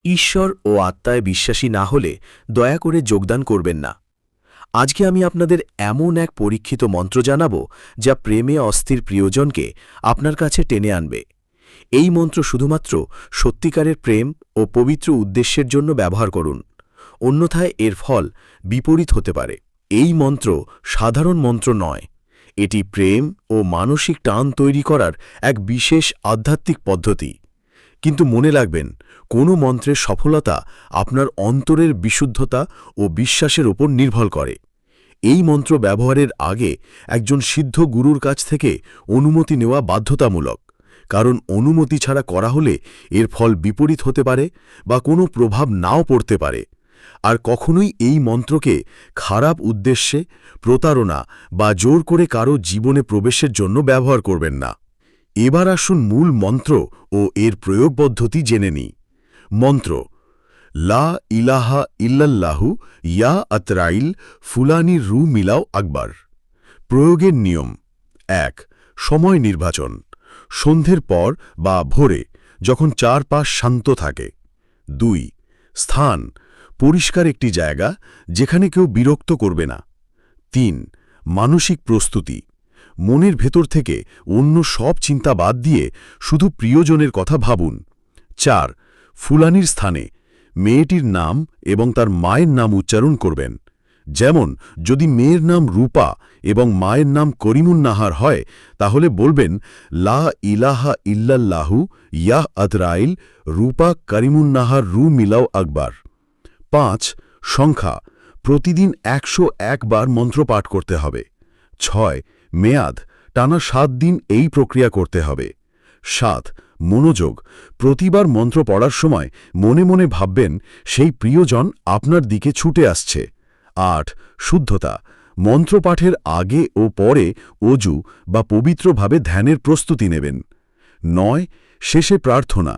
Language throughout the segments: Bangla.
ঈশ্বর ও আত্মায় বিশ্বাসী না হলে দয়া করে যোগদান করবেন না। আজকে আমি আপনাদের এমন এক পরীক্ষিত মন্ত্র জানাব যা প্রেমে অস্থির প্রিয়জনকে আপনার কাছে টেনে আনবে। এই মন্ত্র শুধুমাত্র সত্যিকারের প্রেম ও পবিত্র উদ্দেশ্যের জন্য ব্যবহার করুন, অন্যথায় এর ফল বিপরীত হতে পারে। এই মন্ত্র সাধারণ মন্ত্র নয়, এটি প্রেম ও মানসিক টান তৈরি করার এক বিশেষ আধ্যাত্মিক পদ্ধতি। কিন্তু মনে রাখবেন, কোনো মন্ত্রের সফলতা আপনার অন্তরের বিশুদ্ধতা ও বিশ্বাসের উপর নির্ভর করে। এই মন্ত্র ব্যবহারের আগে একজন সিদ্ধ গুরুর কাছ থেকে অনুমতি নেওয়া বাধ্যতামূলক, কারণ অনুমতি ছাড়া করা হলে এর ফল বিপরীত হতে পারে বা কোনো প্রভাব নাও পড়তে পারে। আর কখনোই এই মন্ত্রকে খারাপ উদ্দেশ্যে, প্রতারণা বা জোর করে কারো জীবনে প্রবেশের জন্য ব্যবহার করবেন না। এবার আসুন মূল মন্ত্র ও এর প্রয়োগ পদ্ধতি জেনে নিই। মন্ত্র: লা ইলাহা ইল্লাল্লাহু ইয়া আতরাইল ফুলানি রু মিলাও আকবার। প্রয়োগের নিয়ম: ১. সময় নির্বাচন: সন্ধ্যের পর বা ভোরে, যখন চারপাশ শান্ত থাকে। ২. স্থান: পরিষ্কার একটি জায়গা, যেখানে কেউ বিরক্ত করবে না। ৩. মানসিক প্রস্তুতি: মনের ভেতর থেকে অন্য সব চিন্তা বাদ দিয়ে শুধু প্রিয়জনের কথা ভাবুন। ৪. ফুলানির স্থানে মেয়েটির নাম এবং তার মায়ের নাম উচ্চারণ করবেন। যেমন, যদি মেয়ের নাম রূপা এবং মায়ের নাম করিমুন্নাহার হয়, তাহলে বলবেন, লা ইলাহা ইল্লাল্লাহু ইয়াহ আতরাইল রূপা করিমুন্নাহার রু মিলাও আকবার। ৫. সংখ্যা: প্রতিদিন ১০১ বার মন্ত্র পাঠ করতে হবে। ৬. মেয়াদ: টানা ৭ দিন এই প্রক্রিয়া করতে হবে। ৭. মনোযোগ: প্রতিবার মন্ত্র পড়ার সময় মনে মনে ভাববেন সেই প্রিয়জন আপনার দিকে ছুটে আসছে। ৮. শুদ্ধতা: মন্ত্রপাঠের আগে ও পরে অজু বা পবিত্রভাবে ধ্যানের প্রস্তুতি নেবেন। ৯. শেষে প্রার্থনা: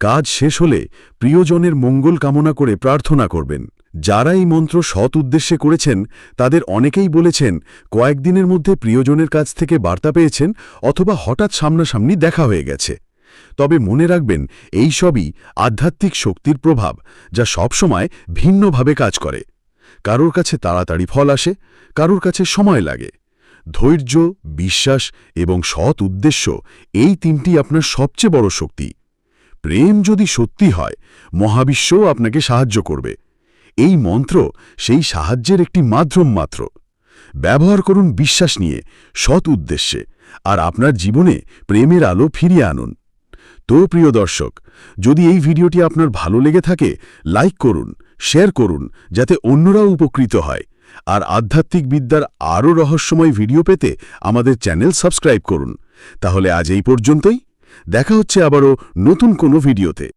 কাজ শেষ হলে প্রিয়জনের মঙ্গল কামনা করে প্রার্থনা করবেন। যারা এই মন্ত্র সৎ উদ্দেশ্যে করেছেন, তাদের অনেকেই বলেছেন কয়েকদিনের মধ্যে প্রিয়জনের কাছ থেকে বার্তা পেয়েছেন অথবা হঠাৎ সামনাসামনি দেখা হয়ে গেছে। তবে মনে রাখবেন, এই সবই আধ্যাত্মিক শক্তির প্রভাব, যা সবসময় ভিন্নভাবে কাজ করে। কারোর কাছে তাড়াতাড়ি ফল আসে, কারোর কাছে সময় লাগে। ধৈর্য, বিশ্বাস এবং সৎ উদ্দেশ্য, এই তিনটি আপনার সবচেয়ে বড় শক্তি। প্রেম যদি সত্যি হয়, মহাবিশ্বও আপনাকে সাহায্য করবে। এই মন্ত্র সেই সাহায্যের একটি মাধ্যম মাত্র। ব্যবহার করুন বিশ্বাস নিয়ে, সৎ উদ্দেশ্যে, আর আপনার জীবনে প্রেমের আলো ফিরিয়ে আনুন। তো প্রিয় দর্শক, যদি এই ভিডিওটি আপনার ভালো লেগে থাকে, লাইক করুন, শেয়ার করুন, যাতে অন্যরাও উপকৃত হয়। আর আধ্যাত্মিক বিদ্যার আরও রহস্যময় ভিডিও পেতে আমাদের চ্যানেল সাবস্ক্রাইব করুন। তাহলে আজ এই পর্যন্তই। দেখা হচ্ছে আবারও নতুন কোনো ভিডিওতে।